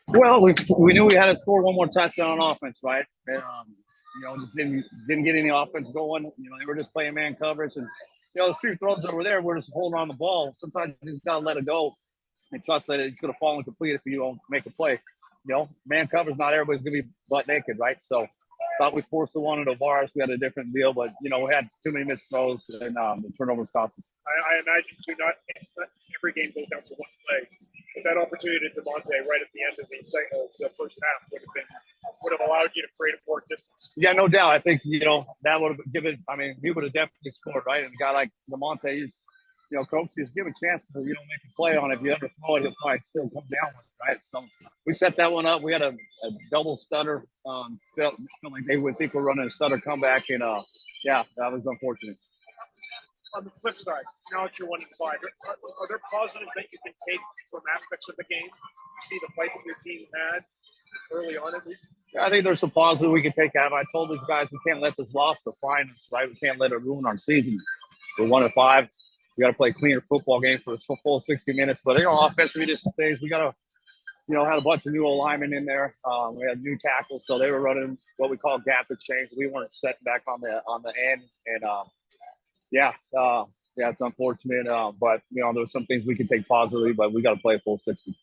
Well, we knew we had to score one more touchdown on offense, right? And, just didn't get any offense going. They were just playing man coverage, and the few throws over there, we're just holding on the ball. Sometimes you just gotta let it go and trust that it's gonna fall incomplete if you don't make a play. Man coverage, not everybody's gonna be butt naked, right? So thought we forced the one into bars. We had a different deal, but we had too many missed throws and the turnovers cost us. I imagine too, not every game goes down to one play. But that opportunity to DeMonte right at the end of the first half would have allowed you to create a more distance. Yeah, no doubt. I think that would have given. I mean, he would have definitely scored, right? And a guy like DeMonte, coach, just give a chance to make a play on it. If you ever throw it, he'll probably still come down with it, right? So we set that one up. We had a double stutter. Felt like they would think we're running a stutter comeback, and that was unfortunate. On the flip side, now that you're 1-5, are there positives that you can take from aspects of the game? You see the fight that your team had early on, at least. Yeah, I think there's some positives we can take out. I told these guys we can't let this loss define us, right? We can't let it ruin our season. We're 1-5. We got to play a cleaner football game for the full 60 minutes. But offensively, just things we got to, had a bunch of new linemen in there. We had new tackles, so they were running what we call gap exchange. We weren't setting back on the end, and it's unfortunate. But there's some things we can take positively, but we got to play a full 60.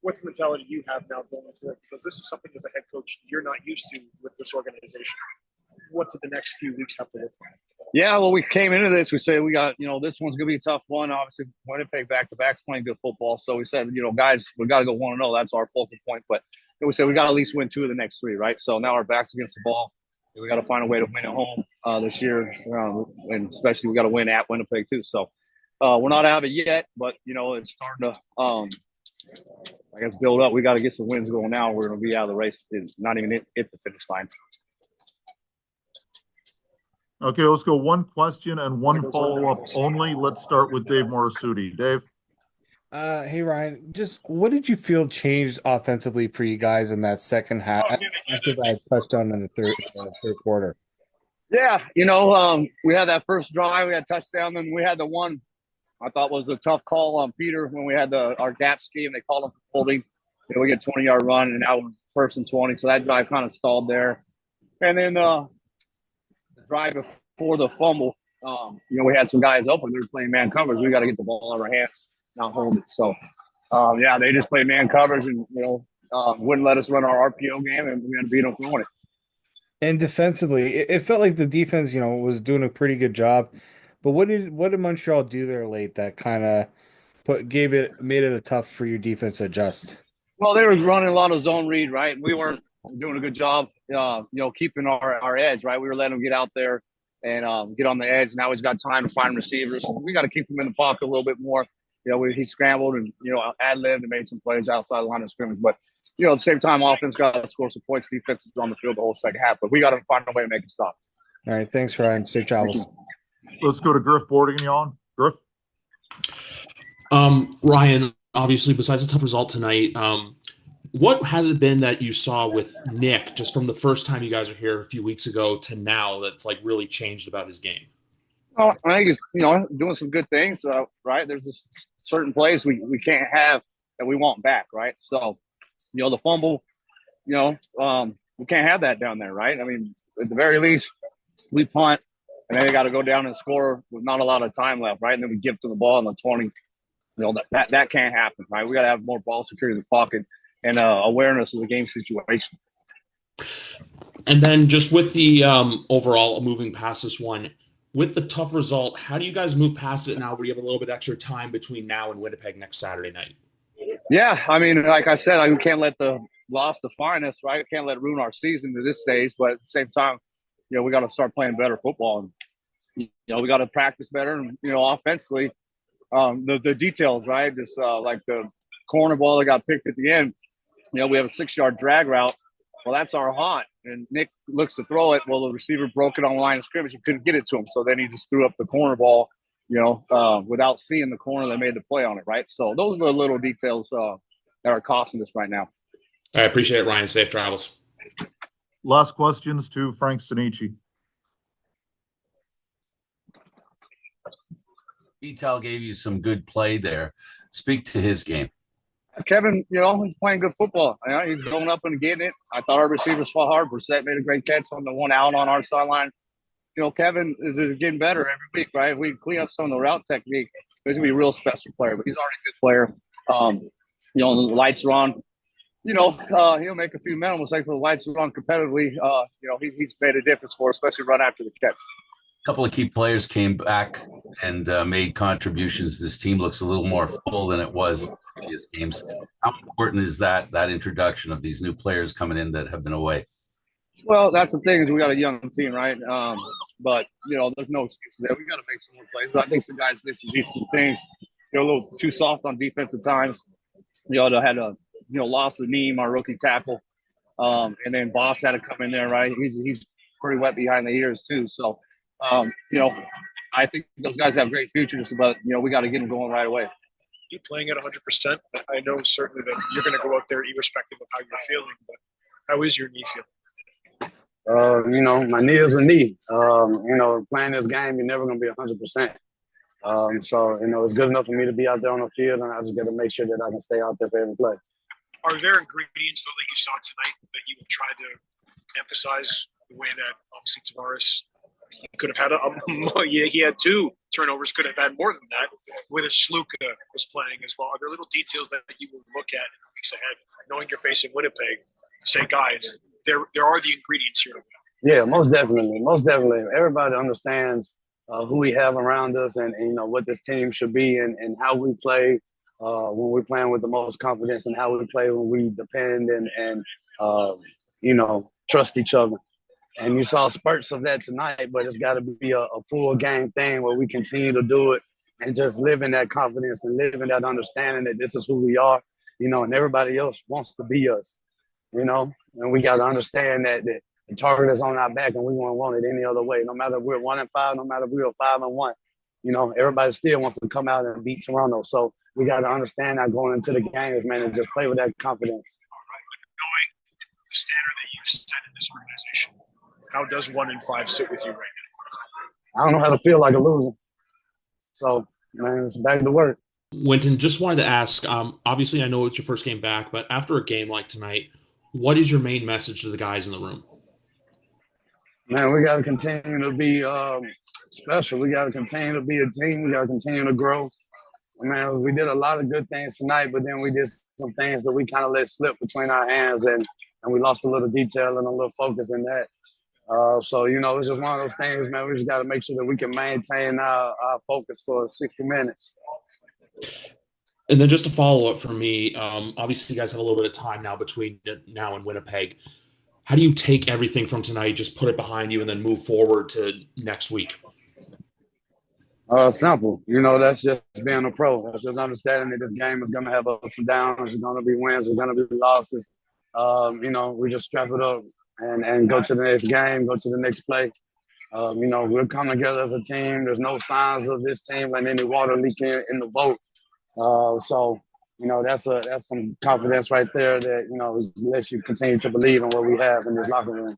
What's the mentality you have now going into it? Because this is something as a head coach you're not used to with this organization. What do the next few weeks have to look like? Yeah, well, we came into this. We said we got, this one's going to be a tough one. Obviously, Winnipeg back-to-back's playing good football. So we said, guys, we got to go 1-0. That's our focal point. But we said we got to at least win 2 of the next 3, right? So now our back's against the ball. We got to find a way to win at home this year, and especially we got to win at Winnipeg too. So we're not out of it yet, but it's starting to, build up. We got to get some wins going now. We're going to be out of the race. It's not even hit the finish line. Okay, let's go one question and one follow-up only. Let's start with Dave Morisuti. Dave? Hey, Ryan, just what did you feel changed offensively for you guys in that second half after that touchdown in the third quarter? Yeah, we had that first drive, we had touchdown, and we had the one I thought was a tough call on Peter when we had our gap scheme. They called him for holding. We get 20-yard run, and now we're 1st and 20, so that drive kind of stalled there. And then the drive before the fumble, we had some guys open. They were playing man coverage. We got to get the ball out of our hands, not hold it. So, they just played man coverage and, wouldn't let us run our RPO game, and we had to beat them throwing it. And defensively, it felt like the defense, was doing a pretty good job. But what did Montreal do there late that kind of made it a tough for your defense to adjust? Well, they were running a lot of zone read, right? We weren't doing a good job, keeping our edge, right? We were letting them get out there and get on the edge. Now he's got time to find receivers. We got to keep him in the pocket a little bit more. He scrambled and, ad-libbed and made some plays outside the line of scrimmage. But, at the same time, offense got to score some points. Defense was on the field the whole second half. But we got to find a way to make it stop. All right. Thanks, Ryan. Safe travels. Let's go to Griff Bordignon. Griff? Ryan, obviously, besides a tough result tonight, what has it been that you saw with Nick just from the first time you guys were here a few weeks ago to now that's really changed about his game? Well, I think he's, doing some good things, right? There's just certain plays we can't have that we want back, right? So, the fumble, we can't have that down there, right? I mean, at the very least, we punt, and then they got to go down and score with not a lot of time left, right? And then we give to the ball in the 20. That can't happen, right? We got to have more ball security in the pocket and awareness of the game situation. And then just with the overall moving past this one, with the tough result, how do you guys move past it now where you have a little bit extra time between now and Winnipeg next Saturday night? Yeah, I mean, like I said, we can't let the loss define us, right? We can't let it ruin our season to this stage. But at the same time, we got to start playing better football. And, we got to practice better. And, offensively, the details, right? Just like the corner ball that got picked at the end, we have a 6-yard drag route. Well, that's our haunt. And Nick looks to throw it. Well, the receiver broke it on the line of scrimmage. He couldn't get it to him. So then he just threw up the corner ball, without seeing the corner that made the play on it, right? So those are the little details that are costing us right now. I appreciate it, Ryan. Safe travels. Last questions to Frank Stanici. Vital gave you some good play there. Speak to his game. Kevin, he's playing good football. He's going up and getting it. I thought our receivers fought hard. Brissett made a great catch on the one out on our sideline. Kevin is getting better every week, right? If we clean up some of the route technique, he's going to be a real special player, but he's already a good player. The lights are on. He'll make a few mental mistakes, but the lights are on competitively. He's made a difference for us, especially right after the catch. A couple of key players came back and made contributions. This team looks a little more full than it was in previous games. How important is that introduction of these new players coming in that have been away? Well, that's the thing is we got a young team, right? But there's no excuses there. We got to make some more plays. But I think some guys did some things. A little too soft on defense at times. They had a loss of Neem, our rookie tackle, and then Boss had to come in there, right? He's pretty wet behind the ears too. So, I think those guys have great futures, but we got to get them going right away. You playing at 100%? I know certainly that you're going to go out there irrespective of how you're feeling, but how is your knee feeling? My knee is a knee. Playing this game, you're never going to be 100%. It's good enough for me to be out there on the field, and I just got to make sure that I can stay out there for every play. Are there ingredients, though, that you saw tonight that you would try to emphasize the way that obviously Tavares could have had he had 2 turnovers, could have had more than that, with a Sluka was playing as well. Are there little details that you will look at in the weeks ahead, knowing you're facing Winnipeg, to say, guys, there are the ingredients here? Yeah, most definitely. Most definitely. Everybody understands who we have around us and what this team should be and how we play when we're playing with the most confidence and how we play when we depend and trust each other. And you saw spurts of that tonight, but it's got to be a full game thing where we continue to do it and just live in that confidence and live in that understanding that this is who we are, and everybody else wants to be us, and we got to understand that the target is on our back and we won't want it any other way. No matter if we're 1-5, no matter if we're 5-1, everybody still wants to come out and beat Toronto. So we got to understand that going into the games, man, and just play with that confidence. Knowing the standard that you set in this organization, how does 1-5 sit with you right now? I don't know how to feel like a loser. So, man, it's back to work. Wynton, just wanted to ask, obviously I know it's your first game back, but after a game like tonight, what is your main message to the guys in the room? Man, we got to continue to be special. We got to continue to be a team. We got to continue to grow. Man, we did a lot of good things tonight, but then we did some things that we kind of let slip between our hands, and we lost a little detail and a little focus in that. It's just one of those things, man. We just got to make sure that we can maintain our focus for 60 minutes. And then just a follow-up for me, obviously you guys have a little bit of time now between now and Winnipeg. How do you take everything from tonight, just put it behind you, and then move forward to next week? Simple. That's just being a pro. That's just understanding that this game is going to have ups and downs. There's going to be wins. There's going to be losses. We just strap it up and go to the next game, go to the next play. We'll come together as a team. There's no signs of this team letting any water leak in the boat. That's some confidence right there that, lets you continue to believe in what we have in this locker room.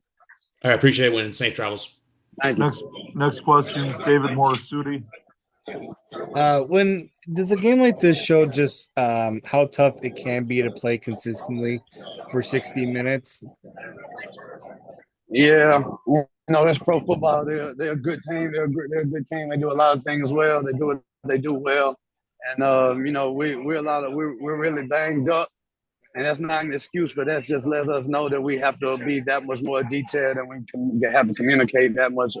All right, appreciate it, Wynton. Safe travels. Thank you. Next question is David Morisuti. When does a game like this show just how tough it can be to play consistently for 60 minutes? Yeah, that's pro football. They're a good team. They're a good team. They do a lot of things well. They do what they do well. And we're really banged up, and that's not an excuse, but that's just lets us know that we have to be that much more detailed, and we can have to communicate that much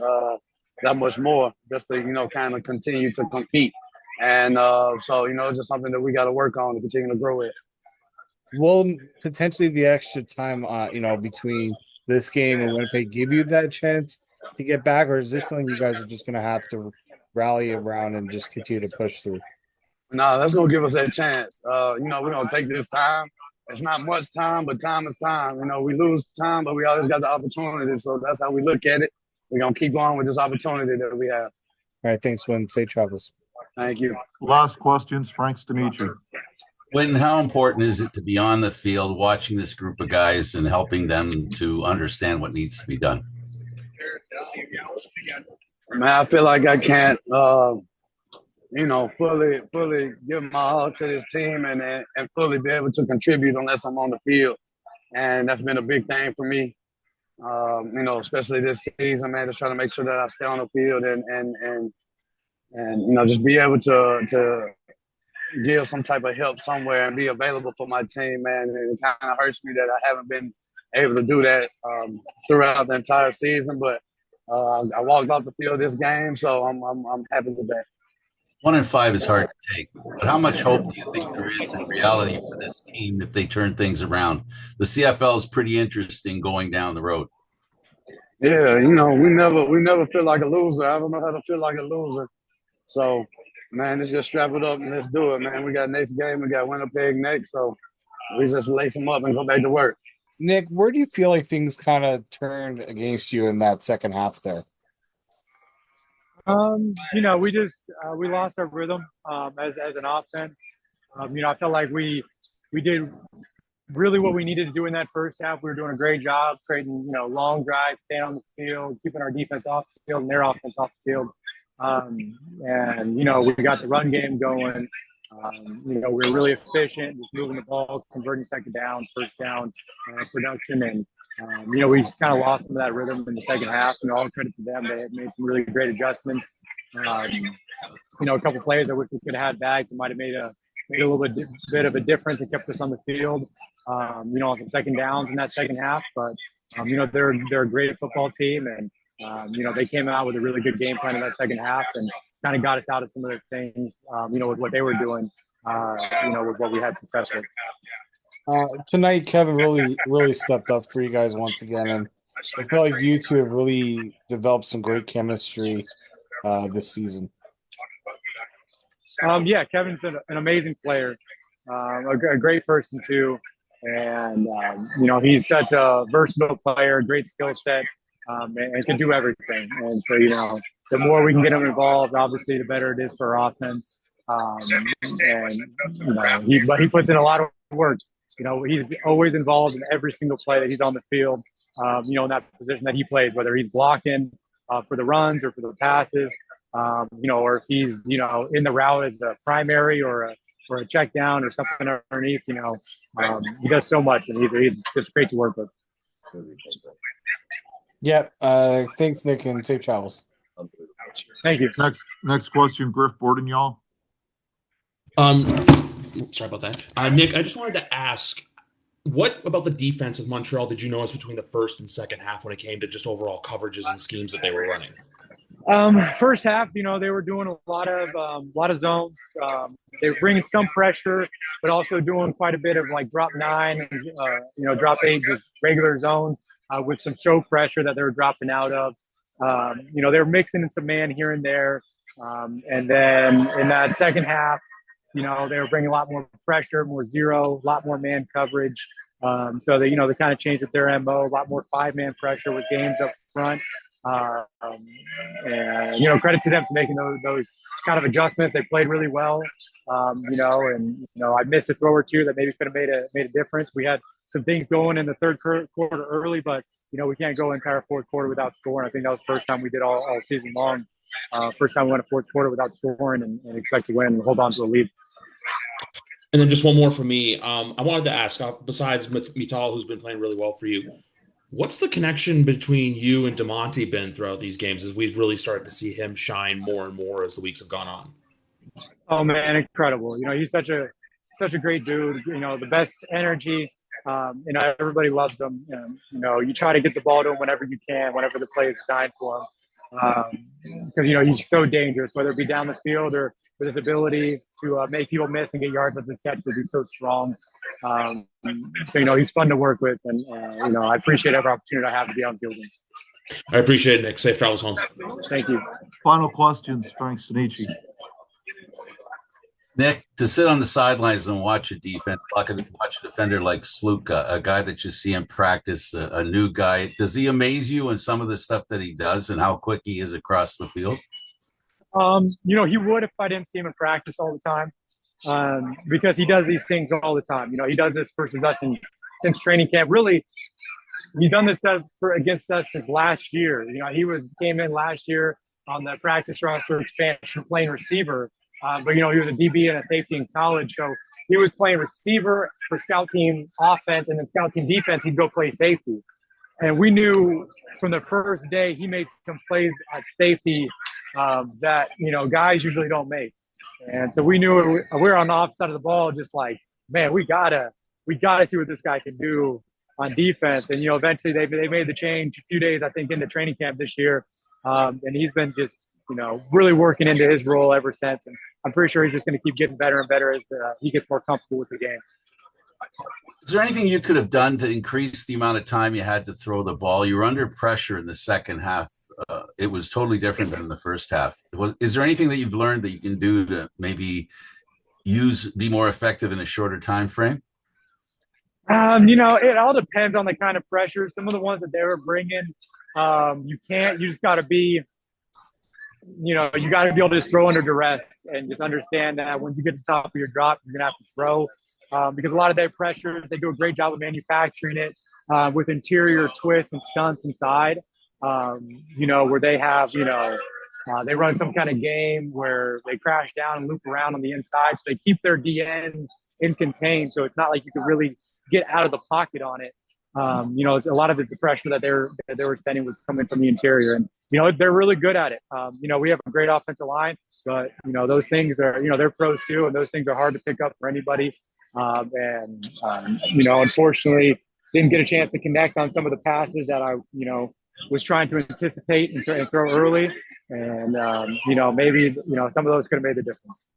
more, just to kind of continue to compete. And it's just something that we got to work on to continue to grow it. Will potentially the extra time, between this game and Winnipeg give you that chance to get back, or is this something you guys are just going to have to rally around and just continue to push through? No, that's going to give us that chance. We're going to take this time. It's not much time, but time is time. We lose time, but we always got the opportunity. So that's how we look at it. We're going to keep going with this opportunity that we have. All right, thanks, Wynn. Safe travels. Thank you. Last questions, Frank Stanichi. Wynton, how important is it to be on the field watching this group of guys and helping them to understand what needs to be done? Man, I feel like I can't fully give my all to this team and fully be able to contribute unless I'm on the field. And that's been a big thing for me. Especially this season, man, just trying to make sure that I stay on the field and just be able to give some type of help somewhere and be available for my team, man. And it kind of hurts me that I haven't been able to do that throughout the entire season. But I walked off the field this game, so I'm happy with that. 1-5 is hard to take, but how much hope do you think there is in reality for this team if they turn things around? The CFL is pretty interesting going down the road. Yeah, we never feel like a loser. I don't know how to feel like a loser. So, man, let's just strap it up and let's do it, man. We got next game. We got Winnipeg next, so we just lace them up and go back to work. Nick, where do you feel like things kind of turned against you in that second half there? We lost our rhythm as an offense. I felt like we did really what we needed to do in that first half. We were doing a great job creating, long drives, staying on the field, keeping our defense off the field and their offense off the field. We got the run game going. We were really efficient, just moving the ball, converting second down, first down production. And, we just kind of lost some of that rhythm in the second half. All credit to them. They had made some really great adjustments. A couple plays I wish we could have had back that might have made a little bit of a difference and kept us on the field, on some second downs in that second half. But, they're a great football team. And, they came out with a really good game plan in that second half and kind of got us out of some of the things, with what they were doing, with what we had success with. Tonight, Kevin really stepped up for you guys once again, and I feel like you two have really developed some great chemistry this season. Kevin's an amazing player, a great person too, and he's such a versatile player, great skill set, and can do everything. And so the more we can get him involved, obviously, the better it is for our offense. He puts in a lot of work. He's always involved in every single play that he's on the field, in that position that he plays, whether he's blocking for the runs or for the passes, or if he's, in the route as a primary or a check down or something underneath, he does so much, and he's just great to work with. Yeah. Thanks, Nick, and safe travels. Thank you. Next question, Griff Borden, y'all. Sorry about that. Nick, I just wanted to ask, what about the defense of Montreal did you notice between the first and second half when it came to just overall coverages and schemes that they were running? First half, they were doing a lot of zones. They were bringing some pressure, but also doing quite a bit of like drop 9 and drop 8, just regular zones with some show pressure that they were dropping out of. They were mixing in some man here and there, and then in that second half, they were bringing a lot more pressure, more zero, a lot more man coverage. So they kind of changed with their MO, a lot more 5-man pressure with games up front. And credit to them for making those kind of adjustments. They played really well. I missed a throw or two that maybe could have made a difference. We had some things going in the third quarter early, but we can't go entire fourth quarter without scoring. I think that was the first time we did all season long. First time we went a fourth quarter without scoring and expect to win and hold on to a lead. And then just one more for me. I wanted to ask, besides Mital, who's been playing really well for you, what's the connection between you and DeMonte been throughout these games as we've really started to see him shine more and more as the weeks have gone on? Oh, man, incredible. He's such a great dude, the best energy. Everybody loves him. You try to get the ball to him whenever you can, whenever the play is designed for him. Because, he's so dangerous, whether it be down the field or with his ability to make people miss and get yards with his catches. He's so strong. So, he's fun to work with. And, I appreciate every opportunity I have to be on field. I appreciate it, Nick. Safe travels home. Thank you. Final questions, Frank Stanici. Nick, to sit on the sidelines and watch a defender like Sluka, a guy that you see in practice, a new guy, does he amaze you in some of the stuff that he does and how quick he is across the field? He would if I didn't see him in practice all the time, because he does these things all the time. He does this versus us since training camp. Really, he's done this against us since last year. He came in last year on the practice roster expansion playing receiver. but he was a DB and a safety in college, so he was playing receiver for scout team offense, and then scout team defense, he'd go play safety. And we knew from the first day he made some plays at safety that guys usually don't make. And so we knew we were on the offside of the ball, just like, man, we gotta see what this guy can do on defense. And eventually they made the change a few days, I think, into training camp this year, and he's been just really working into his role ever since. And I'm pretty sure he's just going to keep getting better and better as he gets more comfortable with the game. Is there anything you could have done to increase the amount of time you had to throw the ball? You were under pressure in the second half. It was totally different than the first half. Is there anything that you've learned that you can do to maybe be more effective in a shorter time frame? It all depends on the kind of pressure. Some of the ones that they were bringing, you just got to be, you got to be able to just throw under duress and just understand that when you get to the top of your drop, you're going to have to throw. Because a lot of their pressures, they do a great job of manufacturing it with interior twists and stunts inside, where they have, they run some kind of game where they crash down and loop around on the inside. So they keep their DNs in contained. So it's not like you can really get out of the pocket on it. It's a lot of the pressure that they were sending was coming from the interior, and they're really good at it. We have a great offensive line, but those things are they're pros too, and those things are hard to pick up for anybody. Unfortunately, didn't get a chance to connect on some of the passes that I was trying to anticipate and throw early, and maybe some of those could have made the difference.